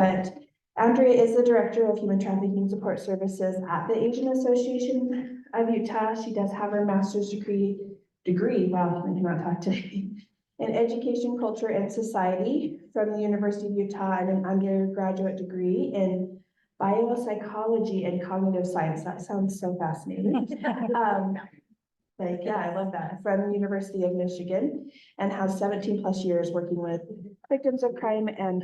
But Andrea is the Director of Human Trafficking Support Services at the Asian Association of Utah. She does have her master's degree, wow, I cannot talk today, in Education, Culture, and Society from the University of Utah, and an undergraduate degree in biopsychology and cognitive science. That sounds so fascinating. Yeah, I love that. From the University of Michigan, and has 17 plus years working with victims of crime and,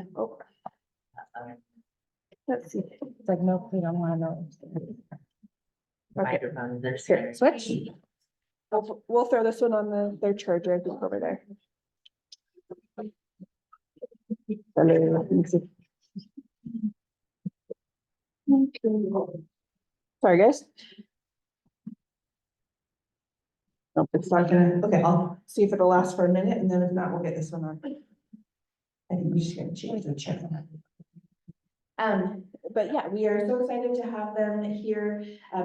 let's see. It's like, no, we don't want to know. Okay. Microphones, Here, switch. We'll throw this one on their charger, I think, over there. Sorry, guys. Nope, it's not gonna, okay, I'll see if it'll last for a minute, and then if not, we'll get this one on. I think we're just gonna change the channel. But yeah, we are so excited to have them here.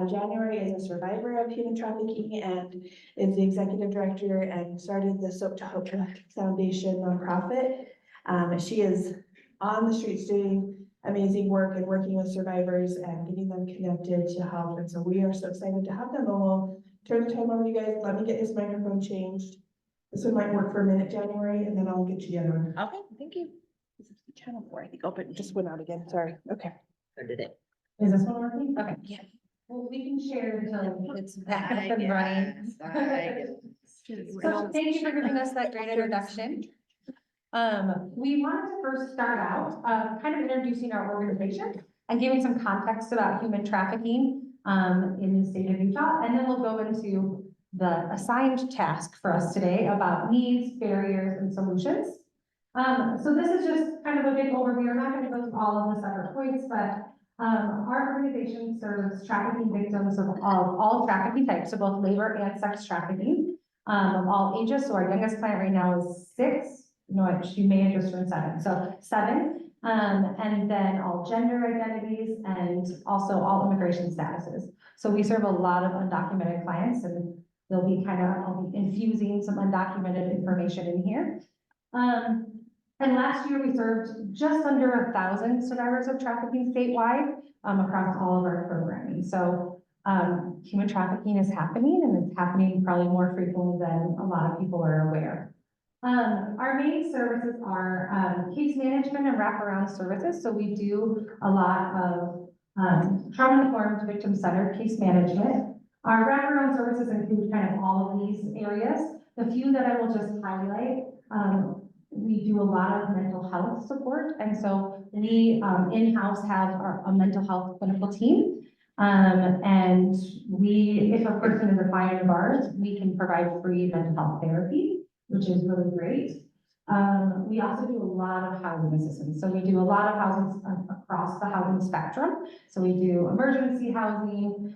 January is a survivor of human trafficking and is the executive director and started the Soap to Hope Foundation nonprofit. She is on the streets doing amazing work and working with survivors and getting them connected to help. And so we are so excited to have them. And we'll turn the time over to you guys. Let me get this microphone changed. This one might work for a minute, January, and then I'll get you the other one. Okay, thank you. This is the channel 4, I think. Oh, but it just went out again. Sorry. Okay. Or did it? Is this one working? Okay, yeah. Well, we can share until It's back up and running. So thank you for giving us that great introduction. We wanted to first start out, kind of introducing our organization and giving some context about human trafficking, in the state of Utah. And then we'll go into the assigned task for us today about needs, barriers, and solutions. So this is just kind of a big overview. I'm not going to go through all of the separate points, but our organization serves trafficking victims of all trafficking types, so both labor and sex trafficking, of all ages. So our youngest client right now is 6. No, she may have just turned 7. So 7, and then all gender identities and also all immigration statuses. So we serve a lot of undocumented clients, and I'll be infusing some undocumented information in here. And last year we served just under 1,000 survivors of trafficking statewide, across all of our programming. So human trafficking is happening, and it's happening probably more frequently than a lot of people are aware. Our main services are case management and wraparound services. So we do a lot of trauma-informed, victim-centered case management. Our wraparound services include kind of all of these areas. The few that I will just highlight, we do a lot of mental health support. And so we in-house have a mental health clinical team. And if a person is a client of ours, we can provide free mental health therapy, which is really great. We also do a lot of housing assistance. So we do a lot of housing across the housing spectrum. So we do emergency housing,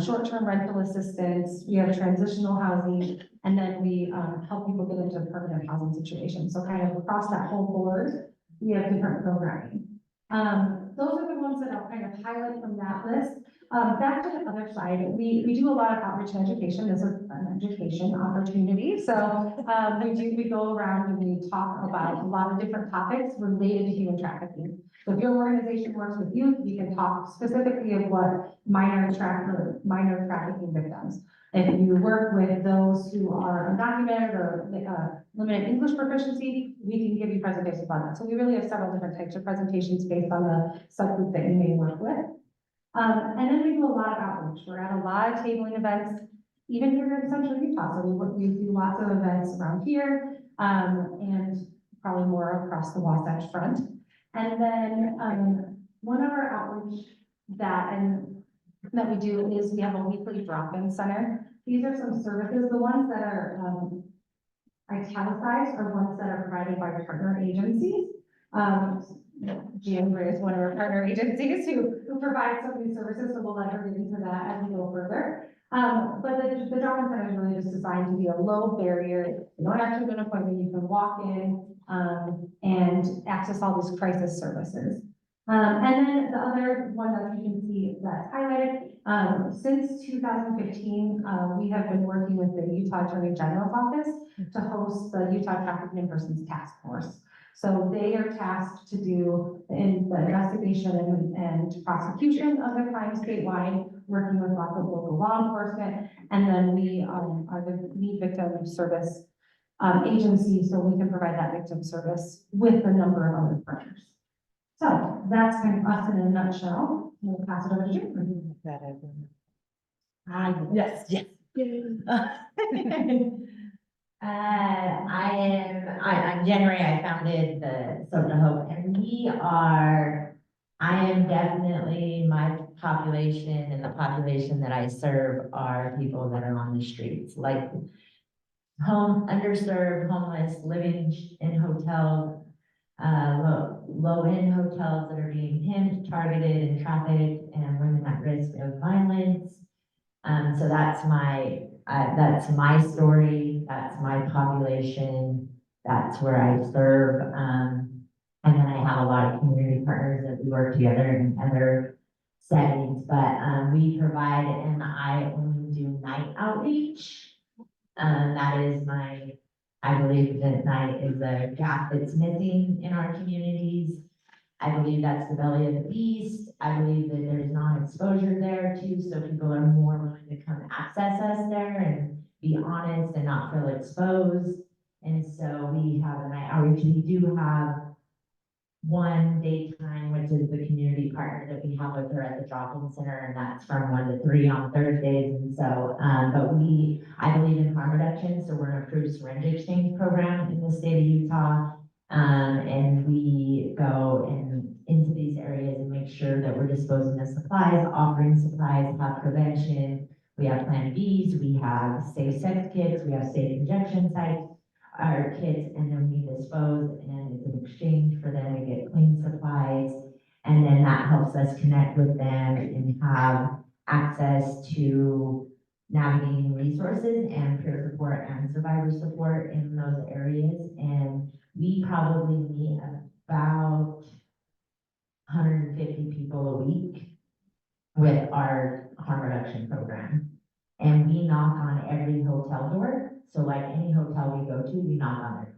short-term rental assistance, we have transitional housing, and then we help people get into permanent housing situations. So kind of across that whole board, we have different programming. Those are the ones that I'll kind of highlight from that list. Back to the other side, we do a lot of outreach and education. This is an education opportunity. So we go around and we talk about a lot of different topics related to human trafficking. So if your organization works with youth, we can talk specifically of what minor trafficking victims. If you work with those who are undocumented or limited English proficiency, we can give you presentations on that. So we really have several different types of presentations based on the subgroup that you may work with. And then we do a lot of outreach. We're at a lot of tabling events, even here in Central Utah. So we do lots of events around here, and probably more across the Wasatch Front. And then one of our outreach that we do is we have a weekly drop-in center. These are some services. The ones that are italicized are ones that are provided by partner agencies. January is one of our partner agencies who provide some of these services, so we'll let her get into that as we go further. But the drop-in center is really just designed to be a low barrier. You don't have to have an appointment. You can walk in and access all these crisis services. And then the other one that you can see that's highlighted, since 2015, we have been working with the Utah Attorney General's office to host the Utah Trafficking in Persons Task Force. So they are tasked to do the investigation and prosecution of the crime statewide, working with lots of local law enforcement. And then we are the lead victim service agency, so we can provide that victim service with a number of other partners. So that's kind of us in a nutshell. We'll pass it over to Jim. Yes, yes. I'm January, I founded the Soap to Hope, and I am definitely, my population and the population that I serve are people that are on the streets, like underserved, homeless, living in hotels, low-end hotels that are being pimped, targeted, and trafficked, and women at risk of violence. So that's my story, that's my population, that's where I serve. And then I have a lot of community partners that we work together in other settings, but we provide, and I only do night outreach. That is I believe that night is a gap that's missing in our communities. I believe that's the belly of the beast. I believe that there's non-exposure there too, so people are more willing to come access us there and be honest and not feel exposed. And so we have a night outreach. We do have one daytime, which is the community partner that we have with her at the drop-in center, and that's from 1 to 3 on Thursdays. And so, but I believe in harm reduction, so we're an approved syringe exchange program in the state of Utah. And we go into these areas and make sure that we're disposing of supplies, offering supplies, have prevention. We have Plan Bs, we have safe sex kits, we have safe injection sites, our kits, and then we dispose, and it's an exchange for them to get clean supplies. And then that helps us connect with them and have access to navigating resources and peer support and survivor support in those areas. And we probably meet about 150 people a week with our harm reduction program. And we knock on every hotel door. So like any hotel we go to, we knock on their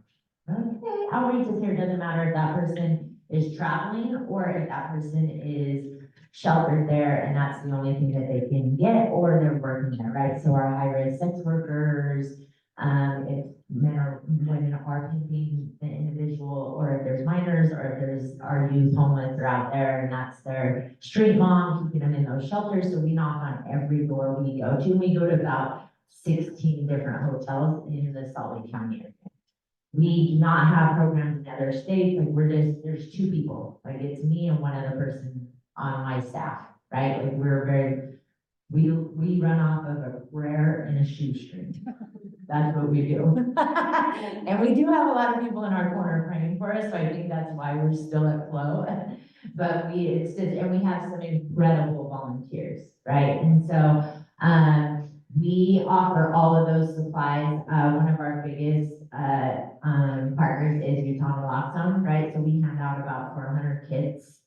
door. Okay, outreach is here. Doesn't matter if that person is traveling or if that person is sheltered there and that's the only thing that they can get, or they're working there, right? So our high-risk sex workers, if men or women are pimping the individual, or if there's minors, or if there's our youth homeless are out there and that's their street mom, keeping them in those shelters. So we knock on every door we go to. We go to about 16 different hotels in the Salt Lake County area. We do not have programs in other states, like there's 2 people, like it's me and one other person on my staff, right? Like we run off of a prayer and a shoestring. That's what we do. And we do have a lot of people in our corner praying for us, so I think that's why we're still at flow. But and we have some incredible volunteers, right? And so, we offer all of those supplies. One of our biggest, partners is Utah Naloxone, right? So we hand out about 400 kits,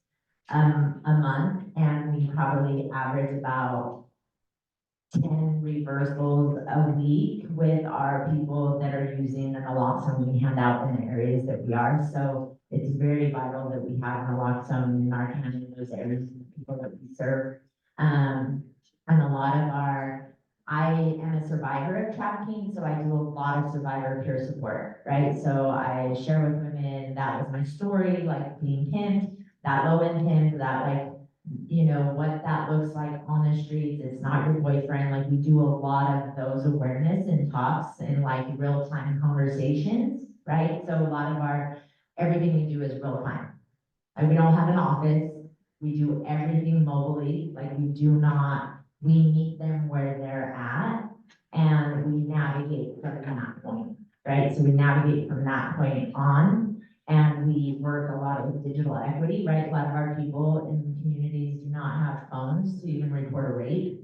a month, and we probably average about 10 reversals a week with our people that are using the naloxone we hand out in the areas that we are. So it's very vital that we have naloxone in our county, in those areas, and the people that we serve. And a lot of I am a survivor of trafficking, so I do a lot of survivor peer support, right? So I share with women, that was my story, like being pimped, that low-end pimp, that like, you know, what that looks like on the streets. It's not your boyfriend. Like we do a lot of those awareness and talks and like real-time conversations, right? So a lot of everything we do is real time. Like we don't have an office. We do everything mobilely. Like we meet them where they're at and we navigate from that point, right? So we navigate from that point on. And we work a lot with digital equity, right? A lot of our people in communities do not have phones to even report a rape,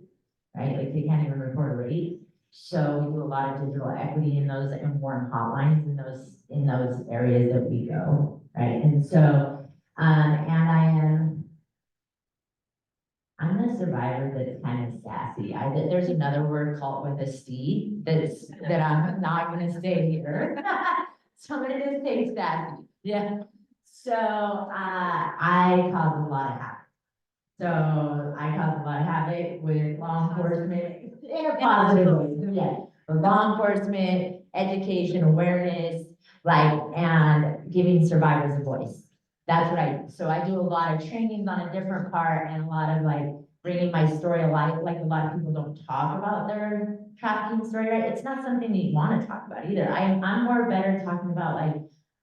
right? Like they can't even report a rape. So we do a lot of digital equity in those and warm hotlines in those areas that we go, right? And so, and I'm the survivor that's kind of sassy. There's another word called with a C that I'm not gonna say here. Some of it is taste sassy, yeah. So, I cause a lot of havoc. So I cause a lot of havoc with law enforcement in a positive way, yeah. Law enforcement, education, awareness, like, and giving survivors a voice. That's what so I do a lot of trainings on a different part and a lot of like bringing my story alive, like a lot of people don't talk about their trafficking story, right? It's not something you want to talk about either. I'm more better talking about like,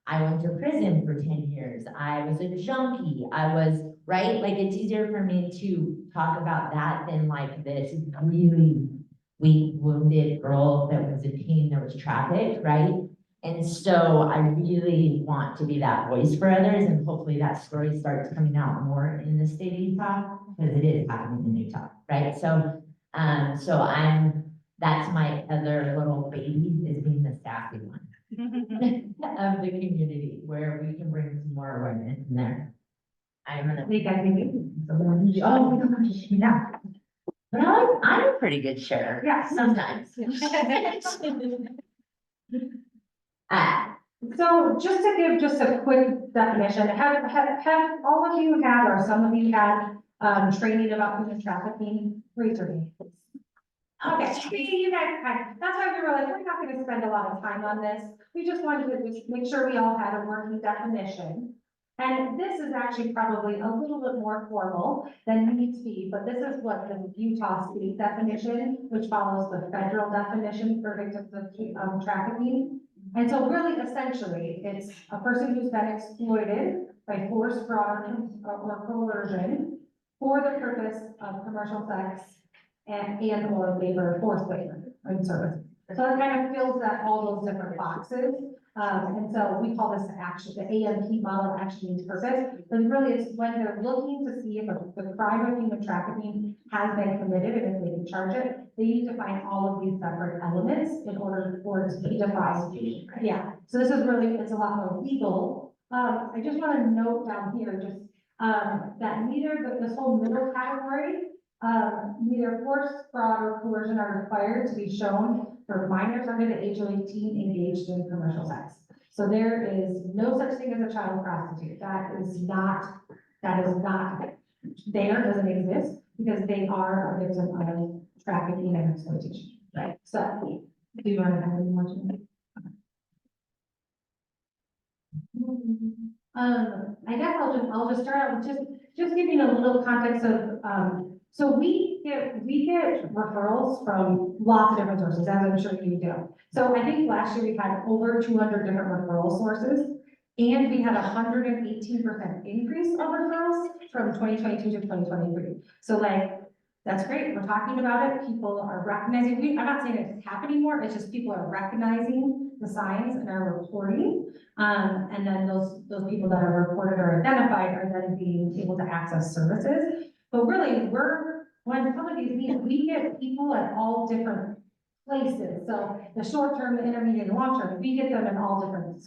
I went to prison for 10 years. I was a junkie. I was, right? Like, it's easier for me to talk about that than like this really weak, wounded girl that was a teen that was trafficked, right? And so I really want to be that voice for others, and hopefully that story starts coming out more in the state of Utah, because it is happening in Utah, right? So, that's my other little baby, is being the sassy one of the community, where we can bring some more awareness in there. I'm gonna. We got you. Oh, my gosh, yeah. But I'm a pretty good sharer. Yeah. Sometimes. So just to give just a quick definition, have all of you had, or some of you had, training about human trafficking? Raise your hand. Okay, see, you guys kind that's why we were like, we're not gonna spend a lot of time on this. We just wanted to just make sure we all had a working definition. And this is actually probably a little bit more formal than needs be, but this is what the Utah state definition, which follows the federal definition for victims of trafficking. And so really, essentially, it's a person who's been exploited by force, fraud, or coercion for the purpose of commercial sex and or labor, forced labor and service. So it kind of fills all those different boxes. And so we call this action, the AMP model, action means purpose. But really, it's when they're looking to see if the crime of human trafficking has been committed and if they can charge it, they need to find all of these separate elements in order for it to be defined. Yeah, so this is really, it's a lot more legal. I just want to note down here, just that neither this whole middle category, neither force, fraud, or coercion are required to be shown for minors under the age of 18 engaged in commercial sex. So there is no such thing as a child prostitute. That is not there, doesn't exist, because they are a victim of trafficking and exploitation, right? So, do you want to add any more to that? I guess I'll just start out with just giving a little context of, so we get referrals from lots of different sources, as I'm sure you do. So I think last year we had over 200 different referral sources, and we had 118% increase of referrals from 2022 to 2023. So like, that's great. We're talking about it. People are recognizing. I'm not saying it's happening more. It's just people are recognizing the signs and are reporting. And then those people that are reported or identified are then being able to access services. But really, when some of these meetings, we get people at all different places. So the short term, the intermediate, and long term, we get them in all different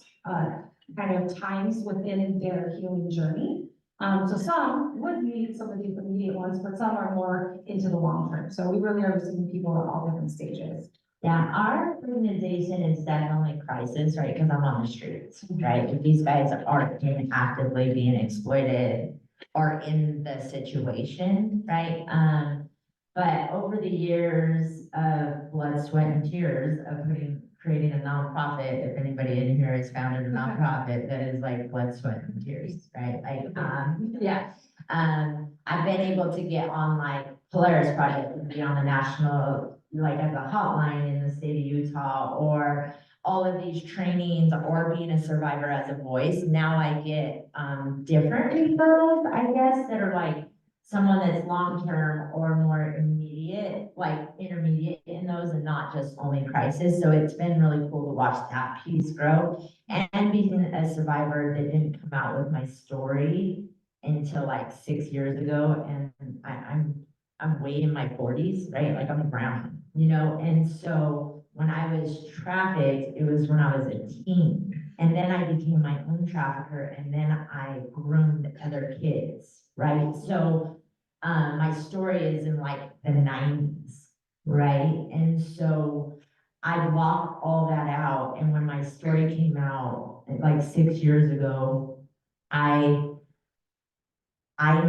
kind of times within their healing journey. So some would need some of these immediate ones, but some are more into the long term. So we really are seeing people at all different stages. Yeah, our organization is definitely crisis, right? Because I'm on the streets, right? If these guys aren't actively being exploited or in the situation, right? But over the years of blood, sweat, and tears of creating a nonprofit, if anybody in here has founded a nonprofit, that is like blood, sweat, and tears, right? Like, yeah. I've been able to get on like Polaris Project and be on the national, like as a hotline in the state of Utah, or all of these trainings, or being a survivor as a voice. Now I get different referrals, I guess, that are like someone that's long-term or more immediate, like intermediate in those, and not just only crisis. So it's been really cool to watch that piece grow. And being a survivor that didn't come out with my story until like 6 years ago, and I'm way in my 40s, right? Like I'm a grandma, you know? And so when I was trafficked, it was when I was a teen. And then I became my own trafficker, and then I groomed other kids, right? So my story is in like the 90s, right? And so I blocked all that out, and when my story came out, like 6 years ago, I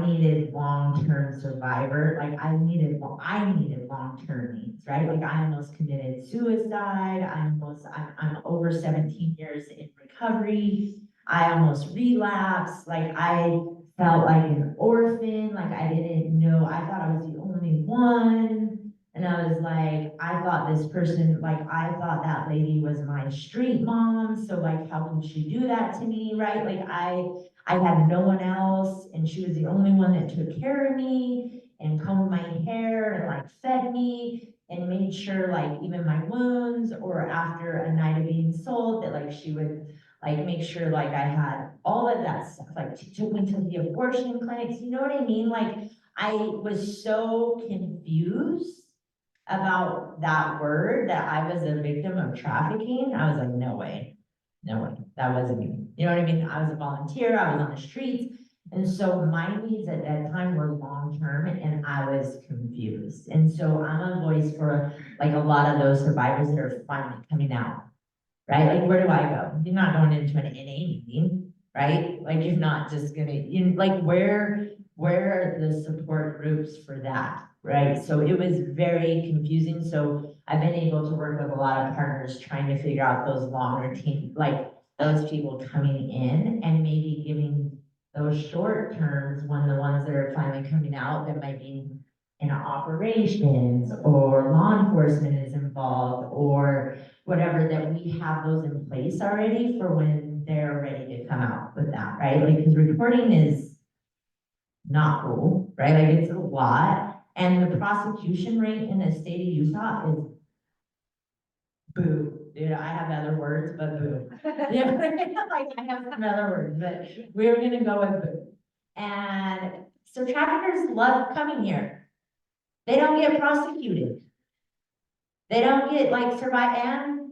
needed long-term survivor, like I needed long-term needs, right? Like I almost committed suicide, I'm over 17 years in recovery. I almost relapsed, like I felt like an orphan, like I didn't know, I thought I was the only one. And I was like, I thought this person, like I thought that lady was my street mom, so like how can she do that to me, right? Like I had no one else, and she was the only one that took care of me and combed my hair and like fed me and made sure like even my wounds or after a night of being sold that like she would like make sure like I had all of that stuff, like took me to the abortion clinics, you know what I mean? Like I was so confused about that word that I was a victim of trafficking. I was like, no way. No way, that wasn't me. You know what I mean? I was a volunteer, I was on the streets. And so my needs at that time were long-term and I was confused. And so I'm a voice for like a lot of those survivors that are finally coming out, right? Like, where do I go? You're not going into an NA meeting, right? Like, you're not just gonna, like, where are the support groups for that, right? So it was very confusing. So I've been able to work with a lot of partners trying to figure out those longer team, like those people coming in and maybe giving those short terms when the ones that are finally coming out that might be in operations or law enforcement is involved or whatever, that we have those in place already for when they're ready to come out with that, right? Like, because reporting is not cool, right? Like, it's a lot. And the prosecution rate in the state of Utah is boo. Dude, I have other words, but boo. Yeah, like I have some other words, but we're gonna go with boo. And so traffickers love coming here. They don't get prosecuted. They don't get like survive, and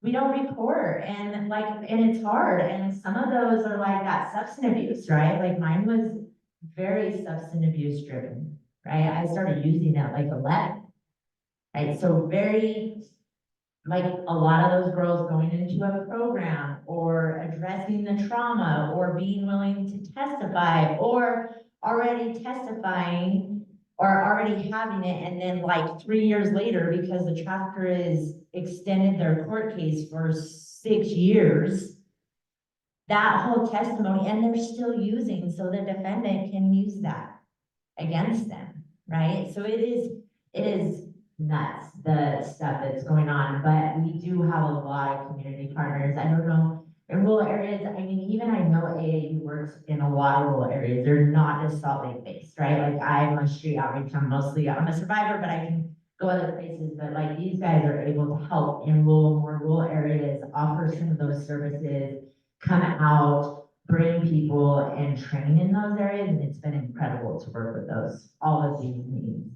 we don't report, and like, and it's hard. And some of those are like that substance abuse, right? Like mine was very substance abuse driven, right? I started using it like 11, right? So very, like a lot of those girls going into a program or addressing the trauma or being willing to testify or already testifying or already having it, and then like 3 years later, because the trafficker is extended their court case for 6 years, that whole testimony, and they're still using, so the defendant can use that against them, right? So it is nuts, the stuff that's going on, but we do have a lot of community partners. I don't know, in rural areas, I mean, even I know AAU works in a lot of rural areas. They're not just Salt Lake based, right? Like I'm a street outreach, I'm a survivor, but I can go other places, but like these guys are able to help in more rural areas, offer some of those services, come out, bring people and train in those areas, and it's been incredible to work with all of these needs.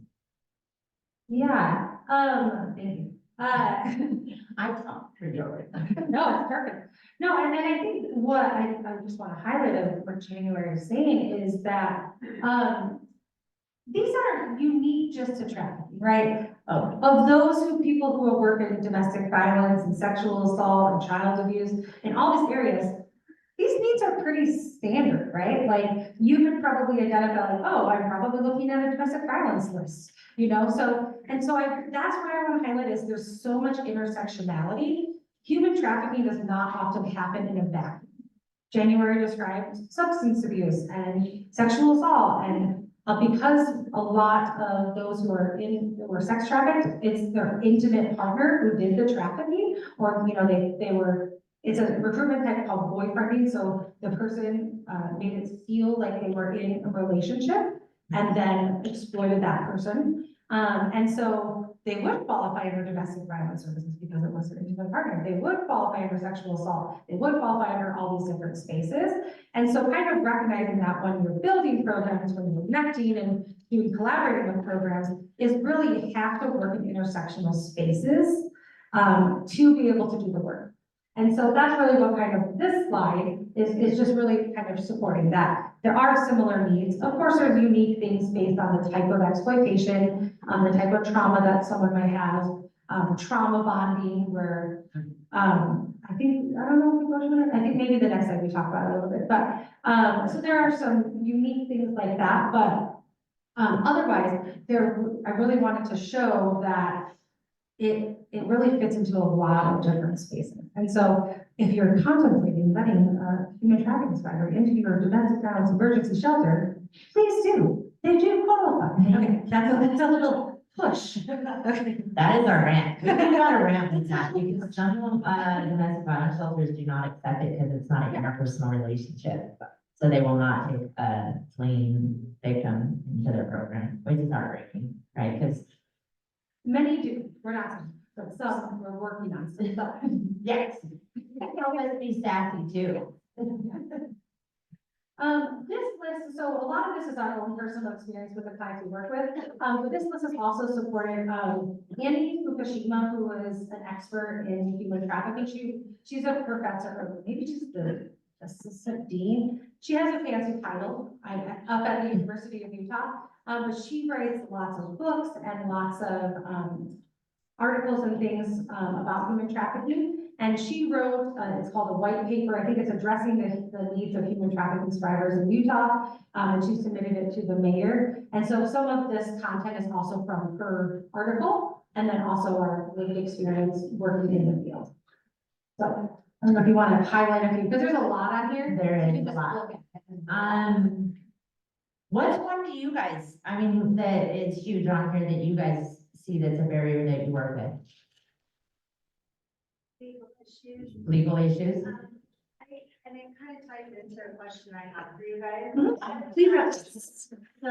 Yeah, thank you. I talk pretty over. No, it's perfect. No, and then I think what I just want to highlight of what January is saying is that, these aren't unique just to trafficking, right? Of those people who work in domestic violence and sexual assault and child abuse and all these areas, these needs are pretty standard, right? Like you could probably identify like, oh, I'm probably looking at a domestic violence list, you know? So that's what I want to highlight is there's so much intersectionality. Human trafficking does not often happen in a vacuum. January described substance abuse and sexual assault, and because a lot of those who were sex trafficked, it's their intimate partner who did the trafficking, or it's a recruitment type called boyfriending. So the person made it feel like they were in a relationship and then exploited that person. And so they would qualify under domestic violence services because it was their intimate partner. They would qualify under sexual assault. They would qualify under all these different spaces. And so kind of recognizing that when you're building programs, when you're connecting and doing collaborating with programs, is really you have to work in intersectional spaces to be able to do the work. And so that's really what kind of this slide is just really kind of supporting that. There are similar needs. Of course, there's unique things based on the type of exploitation, the type of trauma that someone might have. trauma bonding where, I think, I don't know if we go to it, I think maybe the next slide we talk about it a little bit, but, so there are some unique things like that, but, otherwise, I really wanted to show that it really fits into a lot of different spaces. And so if you're contemplating letting a human trafficking survivor into your domestic violence emergency shelter, please do. They do qualify. Okay, that's a little push. Okay. That is our rant. We got a rant with that because some domestic violence shelters do not accept it because it's not an interpersonal relationship. So they will not take a fleeing victim into their program, which is heartbreaking, right? Because Many do, we're not, but some we're working on some stuff. yes, help us be sassy too. This list, so a lot of this is our own personal experience with the clients we work with. But this list is also supported, Annie Fukushima, who is an expert in human trafficking. She's a professor, or maybe she's the assistant dean. She has a fancy title, up at the University of Utah. But she writes lots of books and lots of, articles and things, about human trafficking. And she wrote, it's called a white paper. I think it's addressing the needs of human trafficking survivors in Utah. And she submitted it to the mayor. And so some of this content is also from her article, and then also our lived experience working in the field. So I don't know if you want to highlight a few, because there's a lot on here. There You is can a just lot. look at it. Which one do you guys, I mean, that it's huge on here that you guys see that's a barrier that you work with? Legal issues. Legal issues? And it kind of ties into a question I have for you guys. Please. So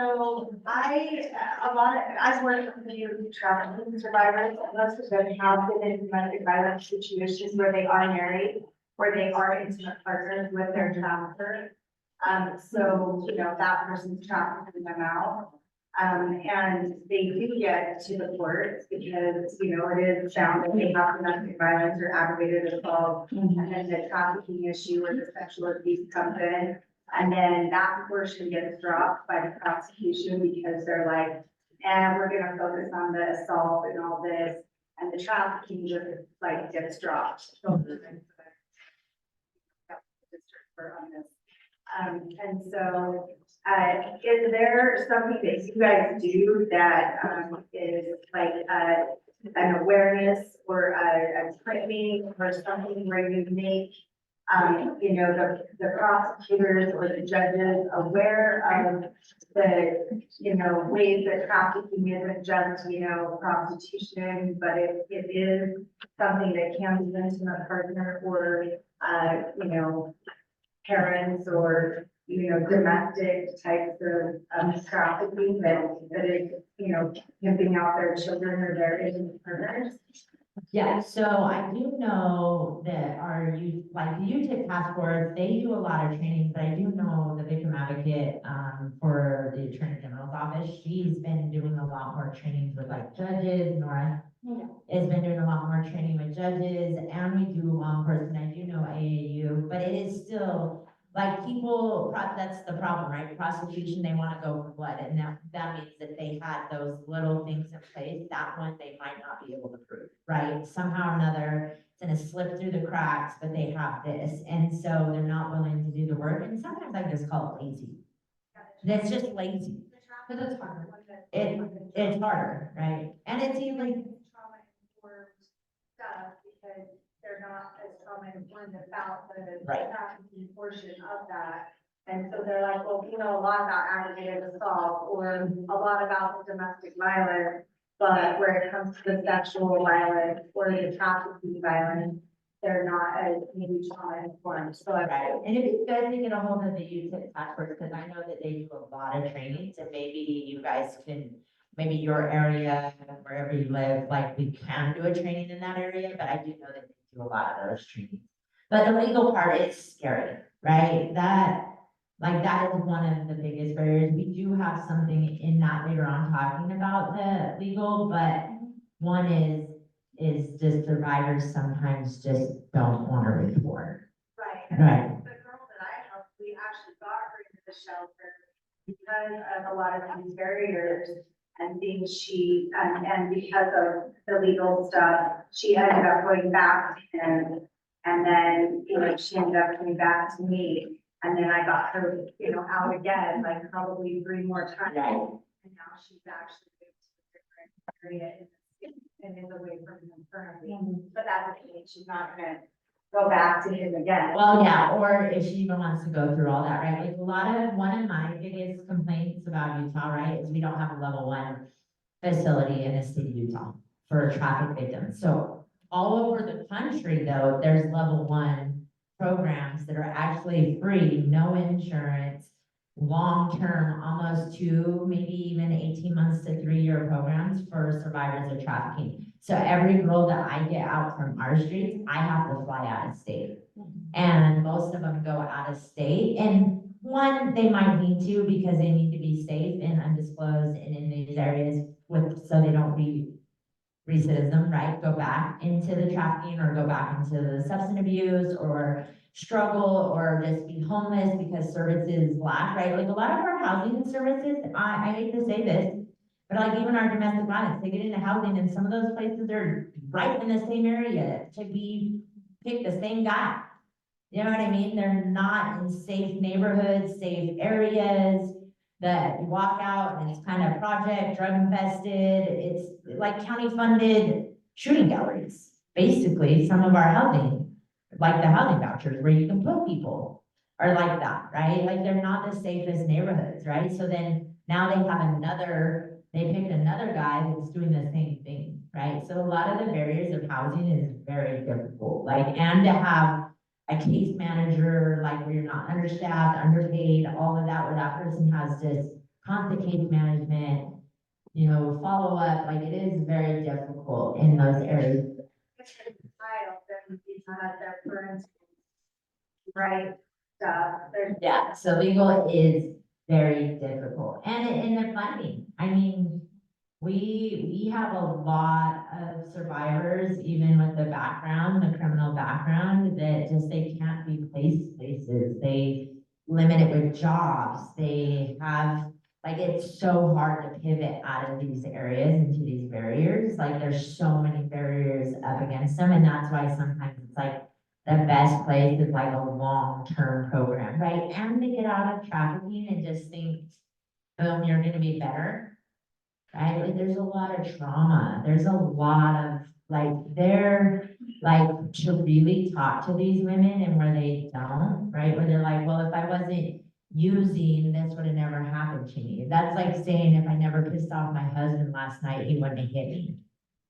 I've worked with a few trafficking survivors, and most of them have been in domestic violence situations where they are married, where they are intimate partners with their trafficker. So, that person's trafficking them out. And they do get to the courts because, it is found that they have domestic violence or aggravated assault. And then the trafficking issue or the sexual abuse comes in. And then that portion gets dropped by the prosecution because they're like, we're gonna focus on the assault and all this. And the trafficking just gets dropped. And so, is there something that you guys do that, is an awareness or a training or something where you make, the prosecutors or the judges aware of the, ways that trafficking isn't just, prostitution, but it is something that can be intimate partner or, parents or, domestic types of trafficking that is, pimping out their children or their intimate partners. Yeah, so I do know that our youth, the youth task force, they do a lot of trainings, but I do know the victim advocate, for the Attorney General's office, she's been doing a lot more trainings with judges. Nora has been doing a lot more training with judges, and we do law enforcement. I do know AAU, but it is still people, that's the problem, right? Prosecution, they want to go for blood, and that means that they had those little things in place, that one they might not be able to prove, right? Somehow or another, it's gonna slip through the cracks, but they have this, and so they're not willing to do the work, and sometimes I just call it lazy. That's just lazy. Because it's hard. It's harder, right? And it's even Trauma-informed stuff because they're not as trauma-informed about the Right. trafficking portion of that. And so they're like, well, we know a lot about aggravated assault or a lot about the domestic violence, but where it comes to the sexual violence or the trafficking violence, they're not as maybe trauma-informed. So right. And it'd be good to get a hold of the youth task force, because I know that they do a lot of trainings, and maybe you guys can, maybe your area, wherever you live, we can do a training in that area, but I do know that they do a lot of those trainings. But the legal part is scary, right? That is one of the biggest barriers. We do have something in that later on talking about the legal, but one is just survivors sometimes just don't want to report. right. Right. The girl that I helped, we actually got her into the shelter because of a lot of these barriers. and things and because of the legal stuff, she ended up going back to him. And then, she ended up coming back to me, and then I got her, out again, like probably 3 more times. Right. And now she's actually moved to a different area and is away from him currently. But that doesn't mean she's not gonna go back to him again. Well, yeah, or if she even wants to go through all that, right? Like one of my biggest complaints about Utah, right, is we don't have a level 1 facility in the state of Utah for traffic victims. So all over the country, though, there's level 1 programs that are actually free, no insurance, long-term, almost 2, maybe even 18 months to 3-year programs for survivors of trafficking. So every girl that I get out from our streets, I have to fly out of state. And most of them go out of state. And one, they might need to because they need to be safe and undisclosed and in these areas so they don't recidivism, right? Go back into the trafficking or go back into the substance abuse or struggle or just be homeless because services lack, right? Like a lot of our housing services, I hate to say this, but like even our domestic violence, they get into housing and some of those places are right in the same area to pick the same guy. You know what I mean? They're not in safe neighborhoods, safe areas that you walk out and it's kind of project, drug infested. It's like county funded shooting galleries. Basically, some of our housing, like the housing vouchers where you can put people are like that, right? Like they're not the safest neighborhoods, right? So then now they picked another guy that's doing the same thing, right? So a lot of the barriers of housing is very difficult, and to have a case manager, like where you're not understaffed, underpaid, all of that, where that person has this constant case management, follow up, like it is very difficult in those areas. Right, there's. Yeah, so legal is very difficult, and in the funding, I mean, we have a lot of survivors, even with the criminal background, that just, they can't be placed places, they limit it with jobs, they have, like, it's so hard to pivot out of these areas into these barriers, like, there's so many barriers up against them, and that's why sometimes it's like, the best place is like a long-term program, right? And to get out of trafficking and just think, boom, you're gonna be better, right? Like, there's a lot of trauma. There's a lot of, to really talk to these women and where they don't, right? Where they're like, well, if I wasn't using, this would have never happened to me. That's like saying, if I never pissed off my husband last night, he wouldn't have hit me,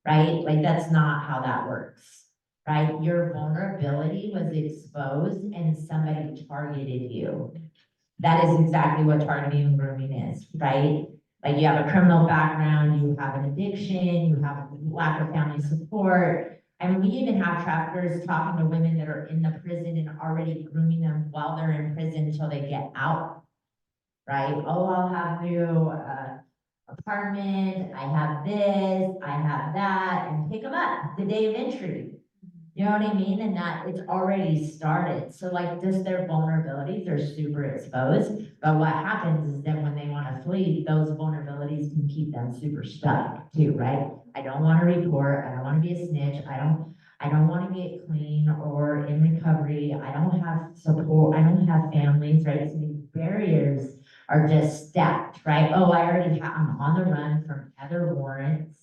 right? Like, that's not how that works. Right? Your vulnerability was exposed and somebody targeted you. That is exactly what targeting and grooming is, right? Like, you have a criminal background, you have an addiction, you have a lack of family support. I mean, we even have traffickers talking to women that are in the prison and already grooming them while they're in prison until they get out, right? Oh, I'll have you apartment, I have this, I have that, and pick them up the day of entry. You know what I mean? And that it's already started. So like, just their vulnerabilities are super exposed. But what happens is then when they want to flee, those vulnerabilities can keep them super stuck too, right? I don't want to report. I don't want to be a snitch. I don't want to get clean or in recovery. I don't have support. I don't have families, right? So these barriers are just stacked, right? Oh, I'm on the run from other warrants.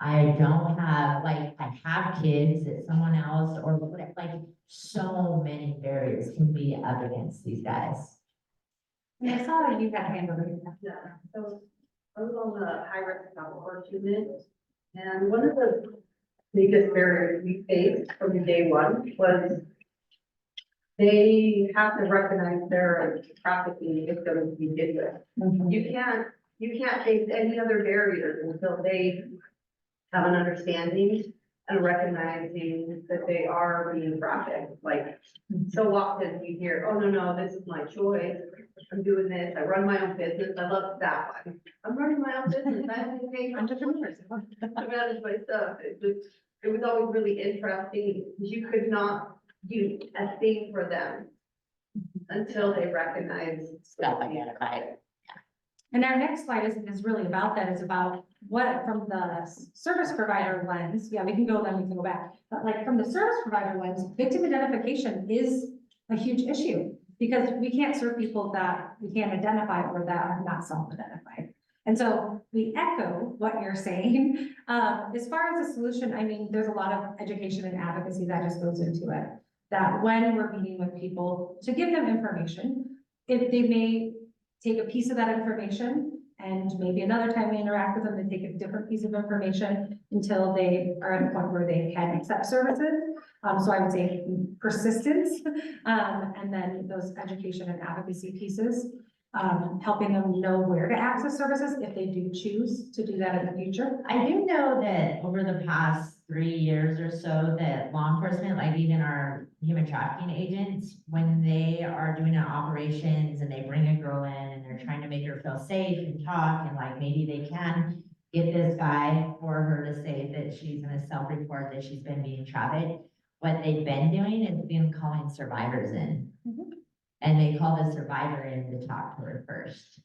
I don't have, I have kids that someone else or whatever, so many barriers can be up against these guys. And I saw you got hand over here. Yeah, so I was on the high risk work unit, and one of the biggest barriers we faced from day one was they have to recognize their trafficking victims to begin with. You can't face any other barriers until they have an understanding and recognizing that they are being trafficked. Like, so often you hear, oh, no, this is my choice. I'm doing this. I run my own business. I love that one. I'm running my own business. I have to pay entrepreneurs to manage my stuff. It was always really interesting. You could not do a thing for them until they recognize. Self-identified. And our next slide is really about that, is about what, from the service provider lens, yeah, we can go then, we can go back. But like, from the service provider lens, victim identification is a huge issue, because we can't serve people that we can't identify or that are not self-identified. And so we echo what you're saying. As far as a solution, I mean, there's a lot of education and advocacy that just goes into it. That when we're meeting with people, to give them information, if they may take a piece of that information, and maybe another time we interact with them, they take a different piece of information until they are at a point where they can accept services. So I would say persistence, and then those education and advocacy pieces, helping them know where to access services if they do choose to do that in the future. I do know that over the past 3 years or so, that law enforcement, like even our human trafficking agents, when they are doing operations and they bring a girl in and they're trying to make her feel safe and talk, and like maybe they can get this guy for her to say that she's gonna self-report that she's been being trafficked, what they've been doing is been calling survivors in. And they call the survivor in to talk to her first.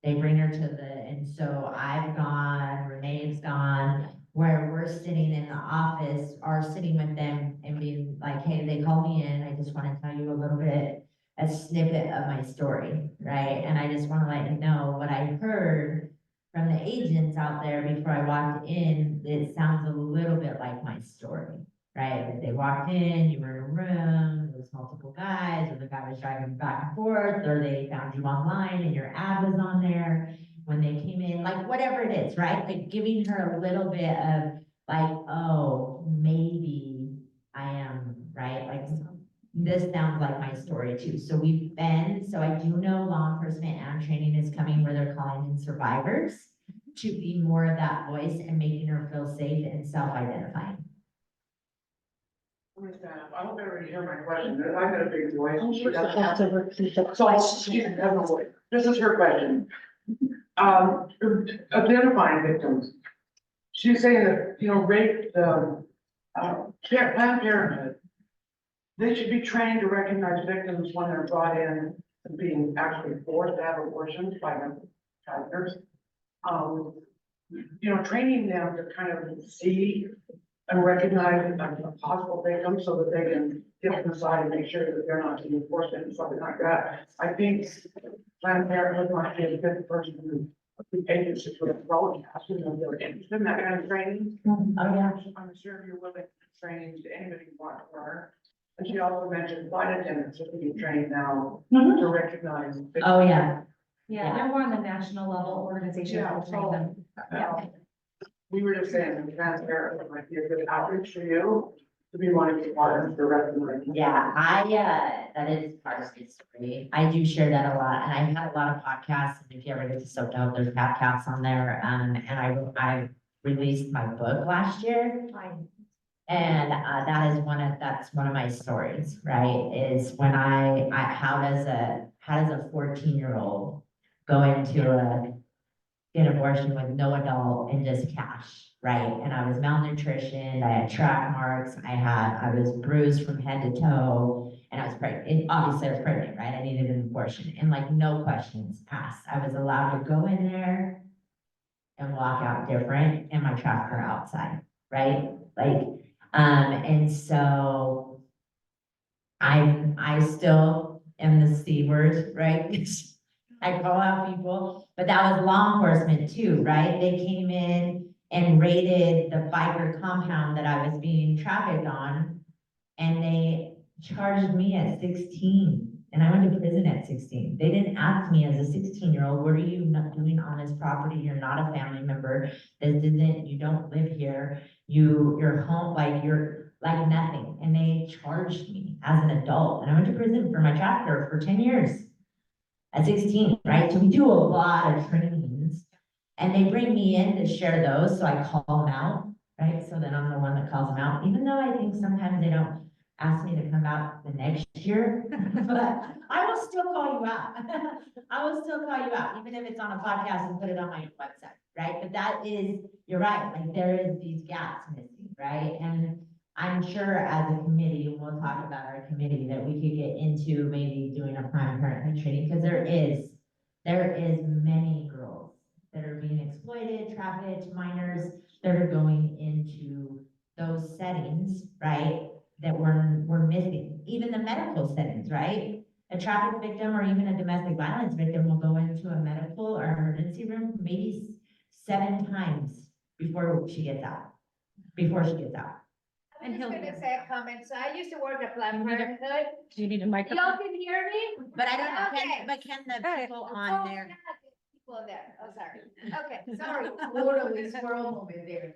They bring her to and so I've gone, Renee's gone, where we're sitting in the office or sitting with them and being like, hey, they called me in, I just want to tell you a little bit, a snippet of my story, right? And I just want to let you know what I heard from the agents out there before I walked in. It sounds a little bit like my story, right? They walked in, you were in a room, there was multiple guys, or the guy was driving back and forth, or they found you online and your ad was on there when they came in, like whatever it is, right? Like giving her a little bit of like, oh, maybe I am, right? Like this sounds like my story too. So so I do know law enforcement and training is coming where they're calling in survivors to be more of that voice and making her feel safe and self-identifying. I hope everybody hear my question, because I got a big voice. She We're doesn't supposed have- to repeat the So, question. she doesn't have a voice. This is her question. Identifying victims. She's saying that, rape, Planned Parenthood, they should be trained to recognize victims when they're brought in and being actually forced to have abortions by their partners. Training them to kind of see and recognize a possible victim so that they can get them aside and make sure that they're not being forced into something like that. I think Planned Parenthood might be a good person to agencies with a broadcast, if they're interested in that kind of training. Oh, yeah. I'm sure you're willing to train to anybody who wants to learn. And she also mentioned flight attendants are being trained now to recognize. victims. Oh, yeah. Yeah, they're more on the national level organization. Yeah, that will train them. Yeah. We were just saying, that transparent might be a good outreach for you to be one of your partners to recognize. Yeah, that is part of the story. I do share that a lot, and I've had a lot of podcasts, and if you ever get to SoCal, there's podcasts on there, and I released my book last year. And that's one of my stories, right? Is when how does a 14-year-old go into get an abortion with no adult and just cash, right? And I was malnutritioned, I had track marks, I was bruised from head to toe, and I was pregnant. And obviously I was pregnant, right? I needed an abortion, and like no questions asked. I was allowed to go in there and walk out different, and my trafficker outside, right? Like, and so I still am the C word, right? I call out people, but that was law enforcement too, right? They came in and raided the biker compound that I was being trafficked on, and they charged me at 16, and I went to prison at 16. They didn't ask me as a 16-year-old, what are you not doing on this property? You're not a family member. You don't live here. You're home, like you're like nothing. And they charged me as an adult, and I went to prison for my trafficker for 10 years. At 16, right? So we do a lot of trainings, and they bring me in to share those, so I call them out, right? So then I'm the one that calls them out, even though I think sometimes they don't ask me to come out the next year, but I will still call you out. I will still call you out, even if it's on a podcast and put it on my website, right? But you're right, like there is these gaps missing, right? And I'm sure as a committee, and we'll talk about our committee, that we could get into maybe doing a Planned Parenthood training, because there is There is many girls that are being exploited, trafficked, minors that are going into those settings, right? That we're missing, even the medical settings, right? A traffic victim or even a domestic violence victim will go into a medical or emergency room maybe 7 times before she gets out. I'm And just he'll- gonna say a comment. So I used to work at Planned Parenthood. Do you need a microphone? Y'all can hear me? But I don't know, Okay. can the Okay. people Oh, on there? yeah, the people there. Oh, sorry. Okay, sorry. Totally squirrel moment there.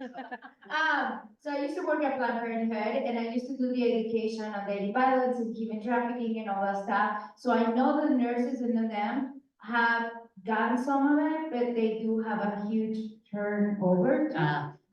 So I used to work at Planned Parenthood and I used to do the education on daily violence and human trafficking and all that stuff. So I know the nurses and them have done some of it, but they do have a huge turnover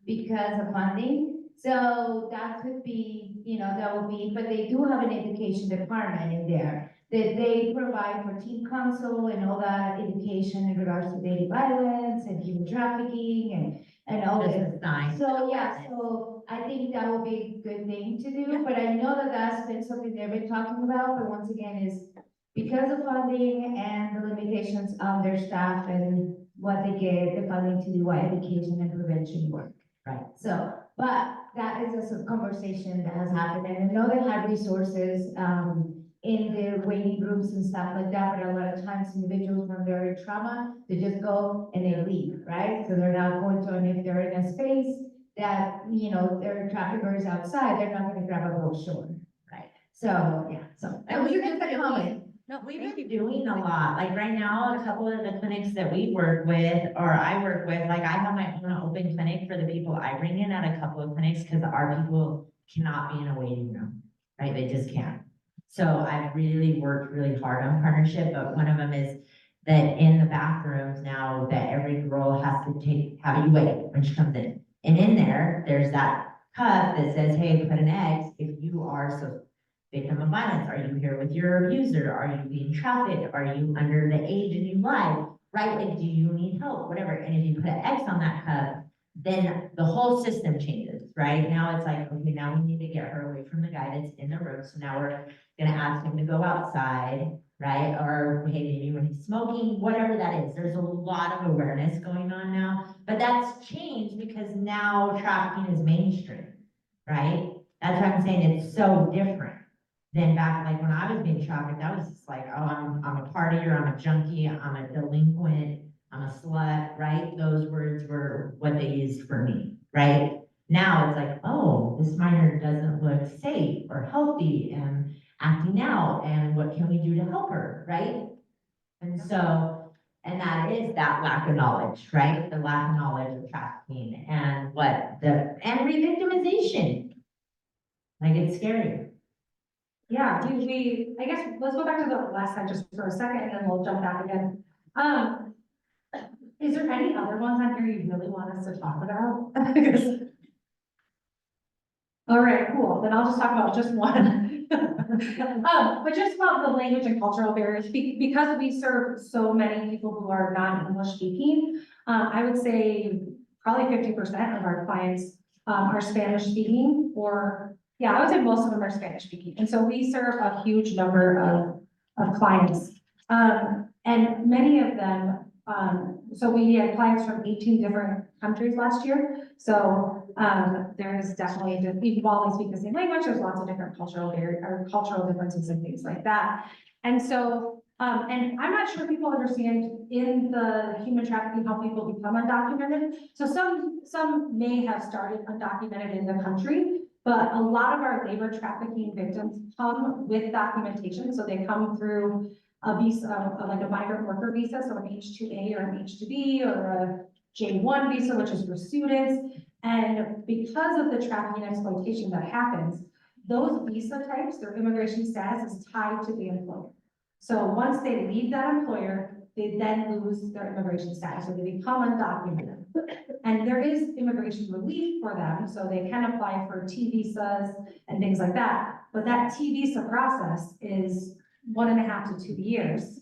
because of funding. So that could be, that would be, but they do have an education department in there that they provide for teen council and all that education in regards to daily violence and human trafficking and all Just this. a sign. So, yeah, so I think that would be a good thing to do, but I know that that's been something they've been talking about, but once again is because of funding and the limitations of their staff and what they get, the funding to do education and prevention work. Right. So, but that is just a conversation that has happened, and I know they have resources, in the waiting rooms and stuff like that, but a lot of times individuals when they're in trauma, they just go and they leave, right? So they're not going to, and if they're in a space that, there are traffickers outside, they're not gonna grab a brochure. Right. So, yeah, so. And was we've just been a comment. No, we've been doing a lot, like right now, a couple of the clinics that we work with, or I work with, like I have my own open clinic for the people I bring in at a couple of clinics, because our people cannot be in a waiting room, right, they just can't. So I've really worked really hard on partnership, but one of them is that in the bathrooms now, that every girl has to have a UA when she comes in. And in there, there's that cup that says, hey, put an X if you are victim of violence. Are you here with your abuser? Are you being trafficked? Are you under the age and you lied? Right? Like, do you need help? Whatever. And if you put an X on that cup, then the whole system changes, right? Now it's like, okay, now we need to get her away from the guy that's in the room. So now we're gonna ask him to go outside, right? Or hey, maybe when he's smoking, whatever that is. There's a lot of awareness going on now, but that's changed because now trafficking is mainstream, right? That's what I'm saying. It's so different than back, like when I was being trafficked, I was just like, oh, I'm a partier, I'm a junkie, I'm a delinquent, I'm a slut, right? Those words were what they used for me, right? Now it's like, oh, this minor doesn't look safe or healthy and acting out, and what can we do to help her, right? And so, and that is that lack of knowledge, right? The lack of knowledge of trafficking and and re-victimization. Like, it's scary. Yeah, I guess, let's go back to the last slide just for a second, and then we'll jump back again. Is there any other ones on here you really want us to talk about? All right, cool, then I'll just talk about just one. But just about the language and cultural barriers, because we serve so many people who are non-English speaking, I would say probably 50% of our clients are Spanish speaking, or, yeah, I would say most of them are Spanish speaking. And so we serve a huge number of clients. And many of them, so we had clients from 18 different countries last year. So there's definitely, even while they speak the same language, there's lots of different cultural differences and things like that. And so, and I'm not sure people understand in the human trafficking how people become undocumented. So some may have started undocumented in the country, but a lot of our labor trafficking victims come with documentation. So they come through a visa, like a migrant worker visa, so an H-2A or an H-2B or a J-1 visa, which is for students. And because of the trafficking exploitation that happens, those visa types, their immigration status is tied to the employer. So once they leave that employer, they then lose their immigration status, so they become undocumented. And there is immigration relief for them, so they can apply for T visas and things like that. But that T visa process is 1.5 to 2 years.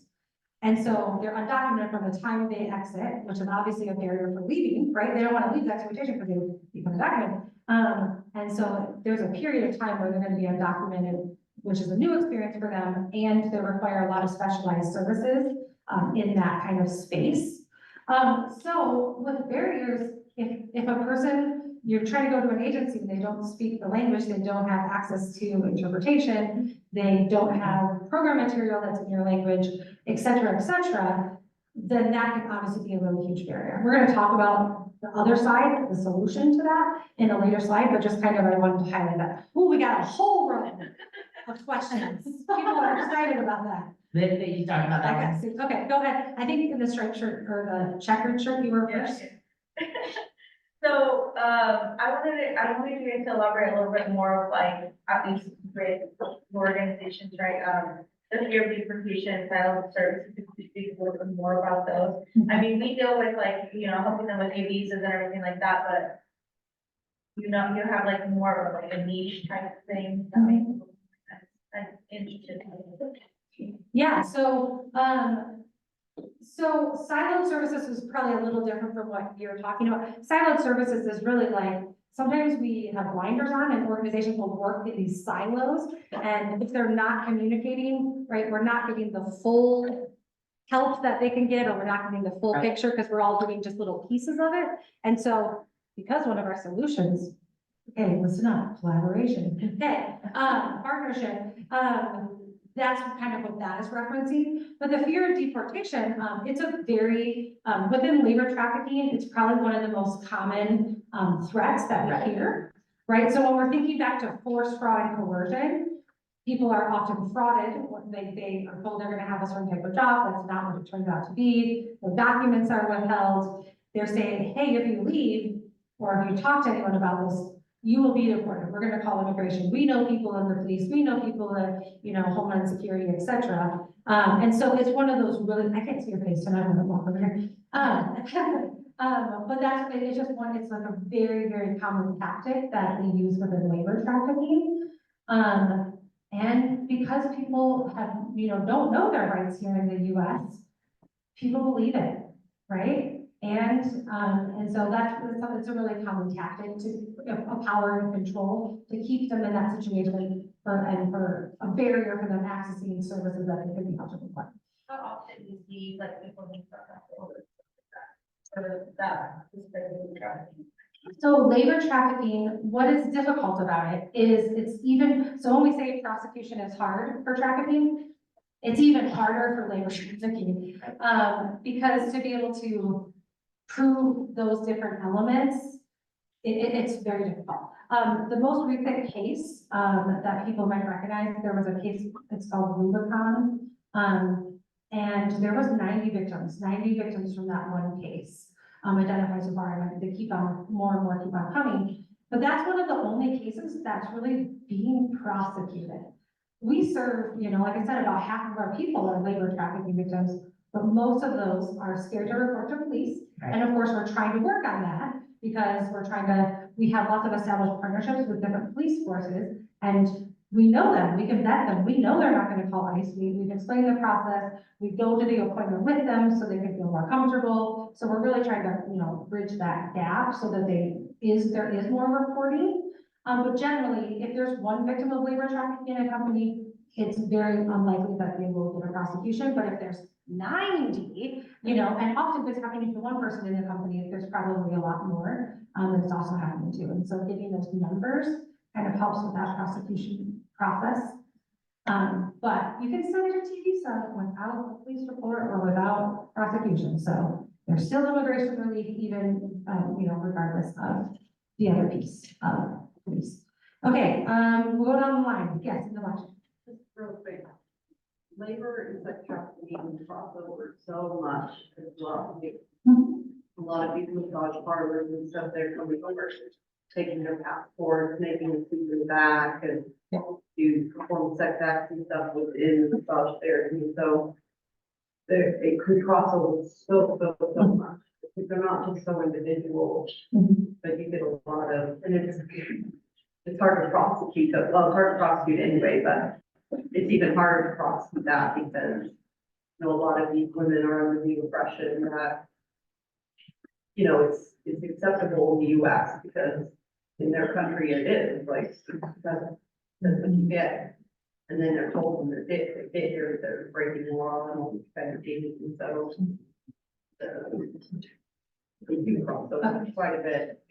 And so they're undocumented from the time they exit, which is obviously a barrier for leaving, right? They don't want to leave the exploitation because they become undocumented. And so there's a period of time where they're going to be undocumented, which is a new experience for them, and they require a lot of specialized services in that kind of space. So with barriers, if a person, you're trying to go to an agency, they don't speak the language, they don't have access to interpretation, they don't have program material that's in your language, et cetera, then that can obviously be a really huge barrier. We're gonna talk about the other side, the solution to that in a later slide, but just kind of, I wanted to highlight that. Oh, we got a whole room of questions. People are excited about that. That you talked about that one. Okay, okay, go ahead. I think in the striped shirt or the checkered shirt, you were first. So, I wanted you guys to elaborate a little bit more of like, at least with organizations, right? The fear of deportation, silent services, if you speak a little bit more about those. I mean, we deal with like, helping them with visas and everything like that, but you have like more of like a niche type of thing. That makes sense. I'm interested. Yeah, so siloed services is probably a little different from what you're talking about. Siloed services is really like, sometimes we have blinders on and organizations will work in these silos. And if they're not communicating, right, we're not getting the full help that they can get, or we're not getting the full Right. picture because we're all doing just little pieces of it. And so because one of our solutions, okay, listen up, collaboration, okay, partnership, that's kind of what that is referencing. But the fear of deportation, it's a very, within labor trafficking, it's probably one of the most common threats that we hear, right? So when we're thinking back to force, fraud, and coercion, people are often frauded. They are told they're gonna have a certain type of job, that's not what it turns out to be. The documents are withheld. They're saying, hey, if you leave, or if you talk to anyone about this, you will be deported. We're gonna call immigration. We know people in the police. We know people in, Homeland Security, et cetera. And so it's one of those really, I can't see your face, so I'm gonna walk over here. But it's just one, it's like a very, very common tactic that they use within labor trafficking. And because people have, don't know their rights here in the US, people believe it, right? And so it's a really common tactic of power and control to keep them in that situation for a barrier for them accessing services that they could be eligible for. How often do you see like people who start that or that is trafficking? So labor trafficking, what is difficult about it is so when we say prosecution is hard for trafficking, it's even harder for labor trafficking. Because to be able to prove those different elements, it's very difficult. The most recent case, that people might recognize, there was a case, it's called Rubicon. And there was 90 victims from that one case, identified so far, and they keep on, more and more keep on coming. But that's one of the only cases that's really being prosecuted. We serve, like I said, about half of our people are labor trafficking victims, but most of those are scared to report to police. Right. And of course, we're trying to work on that because we have lots of established partnerships with different police forces, and we know them, we can vet them, we know they're not gonna call ICE, we've explained the process, we go to the appointment with them so they can feel more comfortable. So we're really trying to, bridge that gap so that there is more reporting. But generally, if there's one victim of labor trafficking in a company, it's very unlikely that they will get a prosecution. But if there's 90, and often if it's happening to one person in the company, there's probably a lot more that's also happening too. And so getting those numbers kind of helps with that prosecution process. But you can still get a TV sub without a police report or without prosecution. So there's still immigration relief, even, regardless of the other piece of police. Okay, we'll go down the line. Yes, in the left. Just real quick. Labor is like trafficking crossover so much as well. A lot of people massage parlors and stuff, they're coming over, taking their passports, making them see them back and do perform sex acts and stuff within massage therapy. So it could cross over so much. They're not just so individual, but you get a lot of, and it's hard to prosecute, it's hard to prosecute anyway, but it's even harder to prosecute that because, a lot of these women are under the impression that, it's acceptable in the US because in their country it is, like, that's what you get. And then they're told them that they hear they're breaking the law and all these kind of things, and so. They do cross over quite a bit.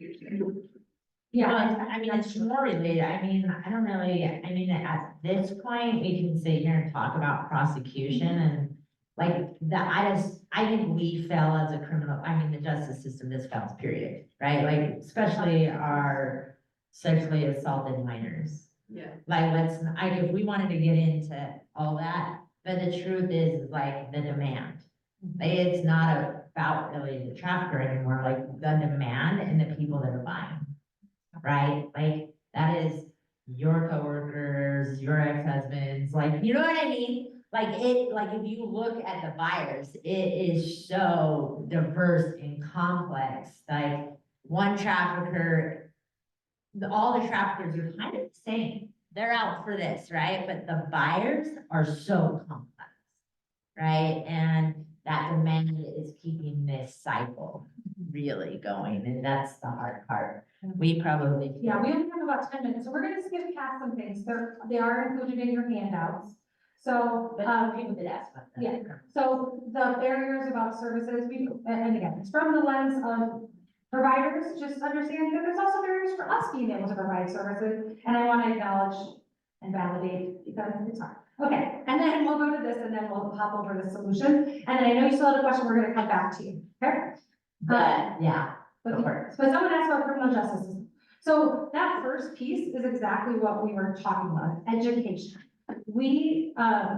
Yeah, I mean, it's more related, I mean, I don't really, I mean, at this point, we can sit here and talk about prosecution and like, I think we fail as a criminal, I mean, the justice system just fails, period, right? Like, especially our sexually assaulted minors. Yeah. Like, if we wanted to get into all that, but the truth is like the demand. Like, it's not about really the trafficker anymore, like the demand and the people that are buying. Right? Like, that is your coworkers, your ex-husbands, like, you know what I mean? Like, if you look at the buyers, it is so diverse and complex, like, one trafficker, all the traffickers are kind of the same. They're out for this, right? But the buyers are so complex, right? And that demand is keeping this cycle really going, and that's the hard part. We probably. Yeah, we only have about 10 minutes, so we're gonna skip past some things. They are included in your handouts. So, People did ask about that. yeah. So the barriers about services, and again, it's from the lens of providers, just understanding that there's also barriers for us being able to provide services. And I want to acknowledge and validate because it's hard. Okay, and then we'll go to this and then we'll hop over to solutions. And then I know you still had a question, we're gonna come back to you, okay? But, yeah, But go for it. someone asked about criminal justice system. So that first piece is exactly what we were talking about, education. I'm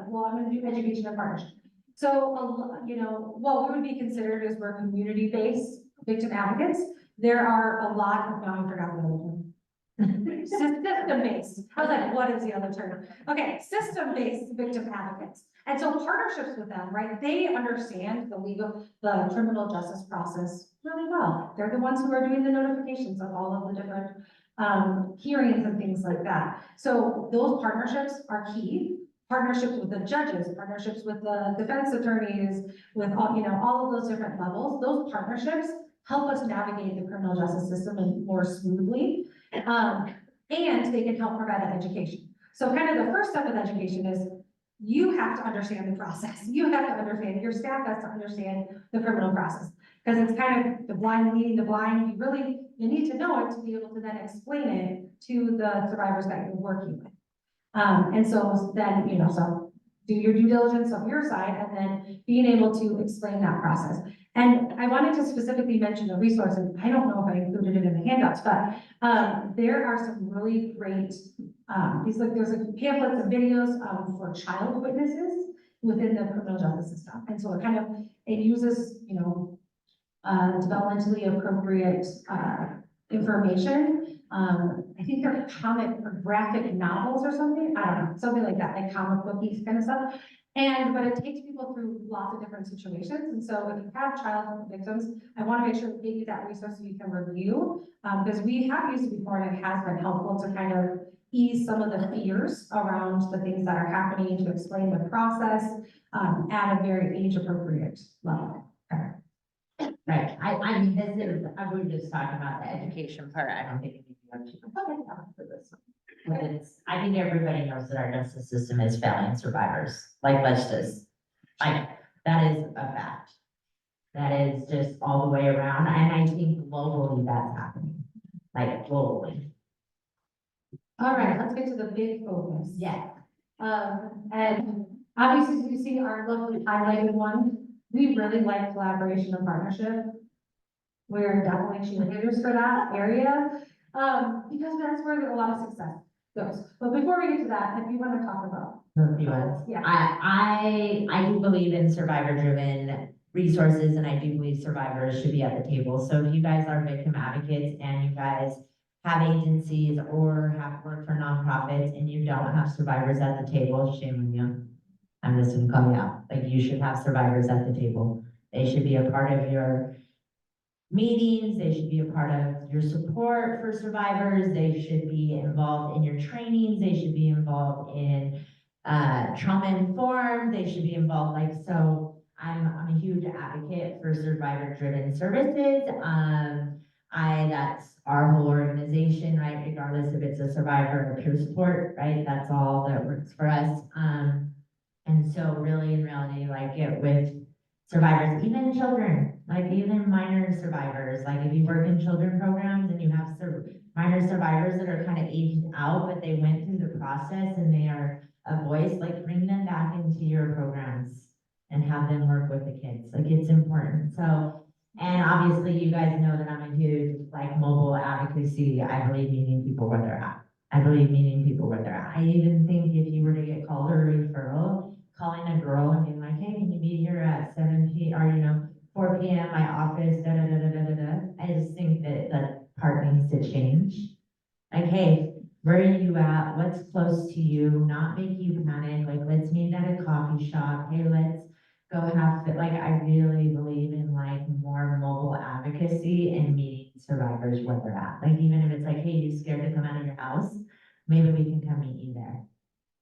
gonna do education and partnership. So, what would be considered as we're community-based victim advocates, there are a lot of, now I forgot the other term. System-based. I was like, what is the other term? Okay, system-based victim advocates. And so partnerships with them, right? They understand the criminal justice process really well. They're the ones who are doing the notifications of all of the different hearings and things like that. So those partnerships are key. Partnerships with the judges, partnerships with the defense attorneys, with all of those different levels. Those partnerships help us navigate the criminal justice system more smoothly. And they can help provide that education. So kind of the first step of education is you have to understand the process. You have to understand, your staff has to understand the criminal process. Because it's kind of the blind leading the blind. You need to know it to be able to then explain it to the survivors that you're working with. And so then, so do your due diligence on your side and then being able to explain that process. And I wanted to specifically mention a resource, and I don't know if I included it in the handouts, but there are some really great, there's pamphlets and videos for child witnesses within the criminal justice system. And so it uses, developmentally appropriate information. I think they're comic or graphic novels or something, I don't know, something like that, like comic bookies kind of stuff. But it takes people through lots of different situations. And so if you have child victims, I want to make sure we give you that resource so you can review, because we have used it before and it has been helpful to kind of ease some of the fears around the things that are happening, to explain the process at a very age appropriate level. Okay. Right, I mean, we were just talking about the education part, I don't think we have to for this one. But I think everybody knows that our justice system is failing survivors, that is a fact. That is just all the way around, and I think globally that's happening, globally. All right, let's get to the big focus. Yeah. And obviously you see our lovely highlighted one. We really like collaboration and partnership. We're definitely cheerleaders for that area, because that's where a lot of success goes. But before we get to that, if you want to talk about. Yeah. I do believe in survivor-driven resources, and I do believe survivors should be at the table. So if you guys are victim advocates and you guys have agencies or have worked for nonprofits and you don't have survivors at the table, shame on you. I'm just gonna call you out. You should have survivors at the table. They should be a part of your meetings. They should be a part of your support for survivors. They should be involved in your trainings. They should be involved in trauma informed. They should be involved. So I'm a huge advocate for survivor driven services. That's our whole organization, right, regardless if it's a survivor or peer support, right, that's all that works for us. And so really in reality, like it with survivors, even children, like even minor survivors, like if you work in children programs and you have minor survivors that are kind of aged out, but they went through the process and they are a voice, like bring them back into your programs and have them work with the kids, like it's important. So, and obviously you guys know that I'm a huge like mobile advocacy. I believe meeting people where they're at. I believe meeting people where they're at. I even think if you were to get called a referral, calling a girl and being like, hey, can you be here at 7 p.m. or, 4 p.m. my office, da da da da da da da. I just think that part needs to change. Like, hey, where are you at? What's close to you? Not make you panic. Like, let's meet at a coffee shop. Hey, let's go have, like, I really believe in like more mobile advocacy and meeting survivors where they're at. Like, even if it's like, hey, you scared to come out of your house? Maybe we can come meet you there.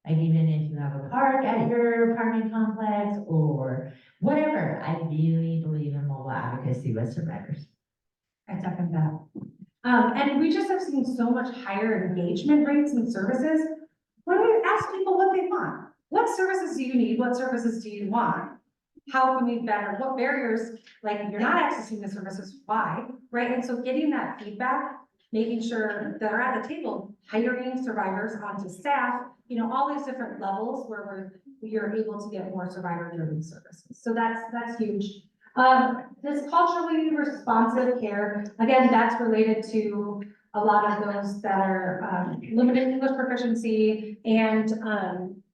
Like even if you have a park at your apartment complex or whatever, I really believe in mobile advocacy with survivors. I second that. And we just have seen so much higher engagement rates in services. When we ask people what they want, what services do you need? What services do you want? How can we better, what barriers, like you're not accessing the services, why, right? And so getting that feedback, making sure that are at the table, hiring survivors onto staff, all these different levels where you're able to get more survivor-driven services. So that's huge. This culturally responsive care, again, that's related to a lot of those that are limited English proficiency and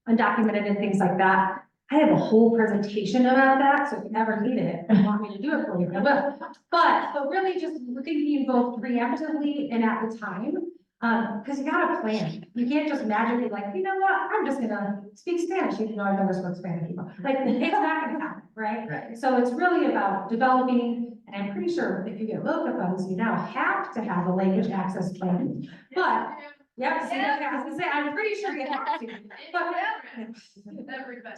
undocumented and things like that. I have a whole presentation about that, so if you ever need it, and want me to do it for you, I will. But really just thinking both preemptively and at the time, because you gotta plan. You can't just magically like, you know what, I'm just gonna speak Spanish, even though I've never spoken Spanish before. Like, it's not gonna happen, right? Right. So it's really about developing, and I'm pretty sure if you get LOCA funds, you now have to have a language access plan. But, yep, see, I was gonna say, I'm pretty sure you have to, but.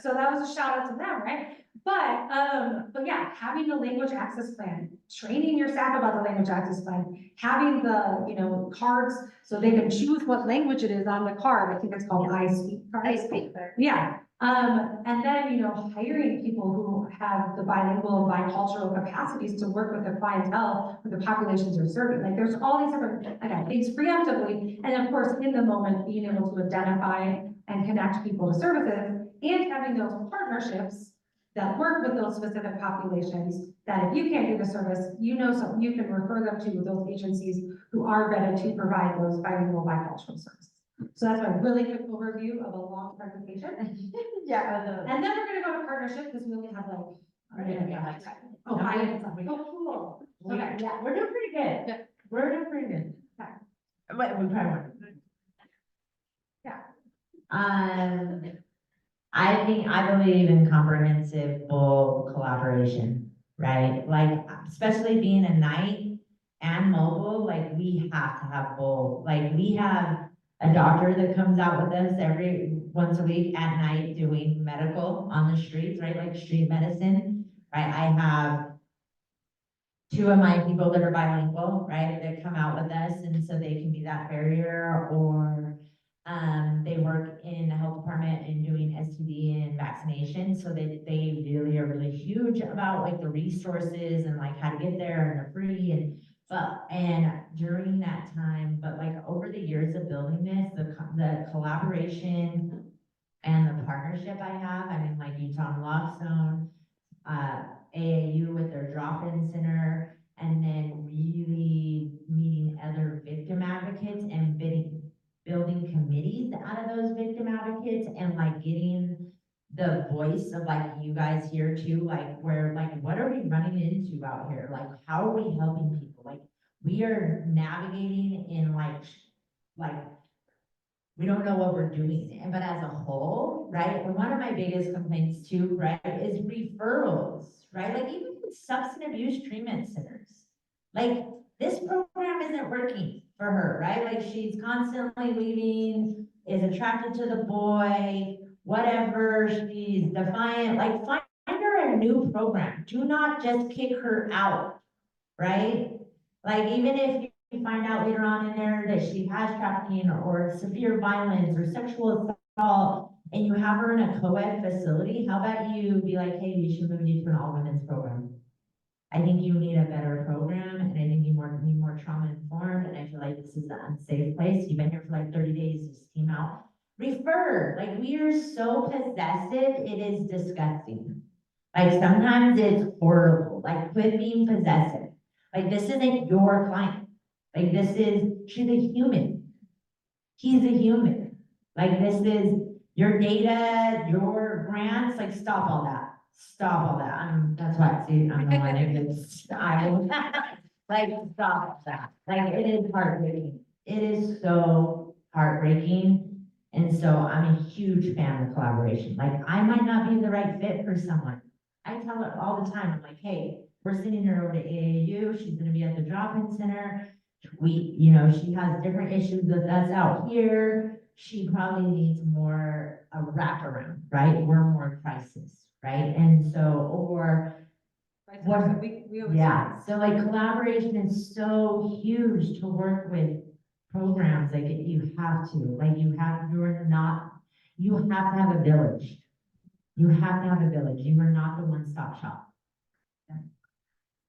So that was a shout out to them, right? But yeah, having the language access plan, training your staff about the language access plan, having the, cards so they can choose what language it is on the card. I think it's called I Speak card. I speak there. Yeah, and then, hiring people who have the bilingual and bicultural capacities to work with the clientele, with the populations you're serving. Like, there's all these different, again, things preemptively, and of course, in the moment, being able to identify and connect people to services, and having those partnerships that work with those specific populations, that if you can't do the service, so you can refer them to those agencies who are ready to provide those bilingual bicultural services. So that's a really quick overview of a long presentation. Yeah. And then we're gonna go to partnership, because we only have like. Oh, 5 minutes left. Oh, cool. Okay, yeah. We're doing pretty good. We're doing pretty good. Okay. Wait, we probably won't. Yeah. I believe in comprehensive full collaboration, right? Like, especially being a night and mobile, like we have to have full, like we have a doctor that comes out with us once a week at night doing medical on the streets, right? Like street medicine, right? I have 2 of my people that are bilingual, right? That come out with us, and so they can be that barrier, or they work in the health department and doing STD and vaccination, so they really are really huge about like the resources and like how to get there, and they're free, and during that time, but like over the years of building this, the collaboration and the partnership I have, I mean, like Utah and Lockstone, AAU with their drop-in center, and then really meeting other victim advocates and building committees out of those victim advocates, and like getting the voice of like you guys here too, like where, like, what are we running into out here? Like, how are we helping people? Like, we are navigating in like, we don't know what we're doing, but as a whole, right? And one of my biggest complaints too, right, is referrals, right? Like even in substance abuse treatment centers, like this program isn't working for her, right? Like she's constantly leaving, is attracted to the boy, whatever, she's defiant, like find her a new program. Do not just kick her out, right? Like even if you find out later on in there that she has trafficking or severe violence or sexual assault, and you have her in a co-ed facility, how about you be like, hey, we should move you to an all-women's program? I think you need a better program, and I think you need more trauma informed, and I feel like this is an unsafe place. You've been here for like 30 days, you just came out. Refer, like, we are so possessive, it is disgusting. Like, sometimes it's horrible, like, quit being possessive. Like, this isn't your client. Like, she's a human. He's a human. Like, this is your data, your grants, like, stop all that. Stop all that. That's why, see, I'm the one who gets, I will, like, stop that. Like, it is heartbreaking. It is so heartbreaking. And so I'm a huge fan of collaboration. Like, I might not be the right fit for someone. I tell her all the time, I'm like, hey, we're sending her over to AAU. She's gonna be at the drop-in center. She has different issues with us out here. She probably needs more a wraparound, right? We're more crisis, right? And so, or what, We always. yeah, so like collaboration is so huge to work with programs, like you have to, like you have to have a village. You have to have a village. You are not the one-stop shop.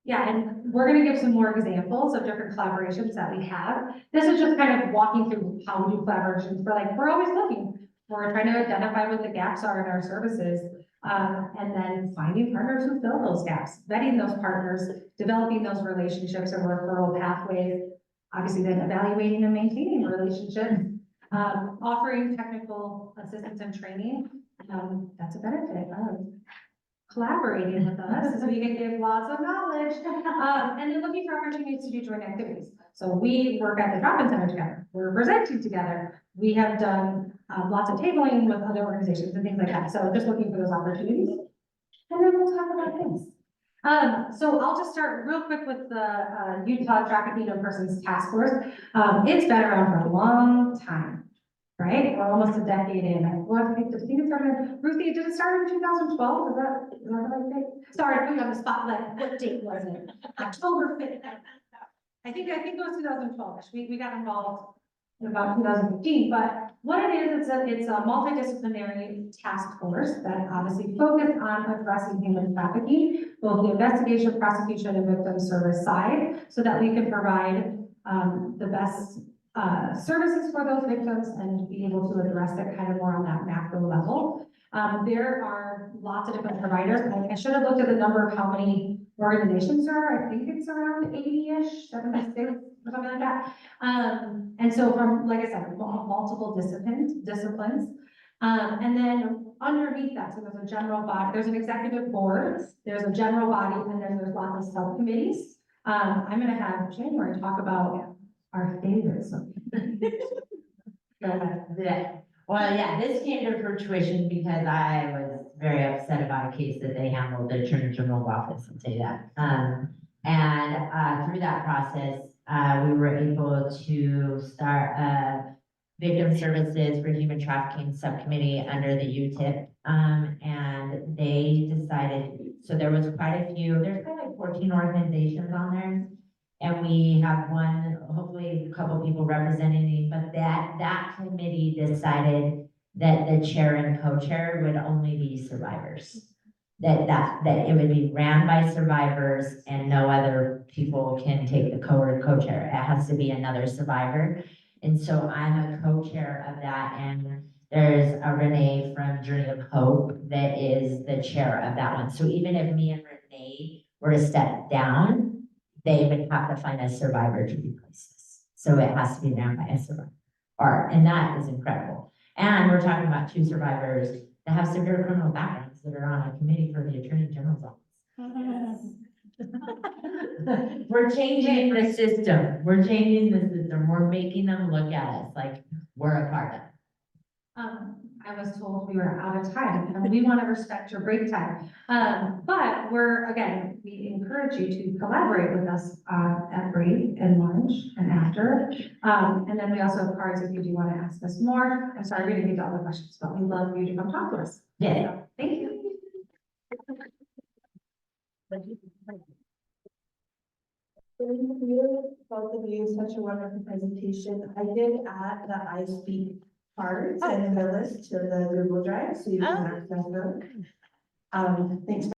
Yeah, and we're gonna give some more examples of different collaborations that we have. This is just kind of walking through how we do collaborations. We're always looking. We're trying to identify what the gaps are in our services, and then finding partners who fill those gaps, vetting those partners, developing those relationships and referral pathways, obviously then evaluating and maintaining relationships, offering technical assistance and training. That's a benefit of collaborating with us, is we can give lots of knowledge, and then looking for opportunities to do joint activities. So we work at the drop-in center together, we're presenting together, we have done lots of tabling with other organizations and things like that, so just looking for those opportunities. And then we'll talk about things. So I'll just start real quick with the Utah Trafficking of Persons Task Force. It's been around for a long time. Right, we're almost a decade in. I think it started, Ruthie, did it start in 2012? Is that the right date? Sorry, put you on the spotlight. What date was it? October 5th. I think it was 2012. We got involved in about 2015, but what it is, it's a multidisciplinary task force that obviously focus on addressing human trafficking, both the investigation, prosecution, and victim service side, so that we can provide the best services for those victims and be able to address it kind of more on that macro level. There are lots of different providers. I should have looked at the number of how many organizations there are. I think it's around 80-ish, 76, or something like that. And so from, like I said, multiple disciplines. And then underneath that, so there's a general body, there's an executive board, there's a general body, and then there's lots of subcommittees. I'm gonna have January talk about our favorites. Go ahead. Yeah. Well, yeah, this came to fruition because I was very upset about a case that they handled, the Attorney General's office, I'll tell you that. And through that process, we were able to start a victim services for human trafficking subcommittee under the UTIP. And they decided, so there was quite a few, there's kind of like 14 organizations on there. And we have one, hopefully a couple people representing, but that committee decided that the chair and co-chair would only be survivors. That it would be ran by survivors and no other people can take the co-chair. It has to be another survivor. And so I'm a co-chair of that, and there's a Renee from Journey of Hope that is the chair of that one. So even if me and Renee were to step down, they would have to find a survivor to replace this. So it has to be ran by a survivor. And that is incredible. And we're talking about 2 survivors that have severe criminal backgrounds that are on a committee for the Attorney General's office. We're changing the system. We're changing the system. We're making them look at us like we're a part of it. I was told we were out of time, and we want to respect your break time. But we encourage you to collaborate with us at break and lunch and after. And then we also have cards if you do want to ask us more. I'm sorry we didn't get to all the questions, but we love you to come talk to us. Yeah. So, thank you. Thank you, both of you, such a wonderful presentation. I did add the I speak cards and the list to the Google Drive, so you can access them. Thanks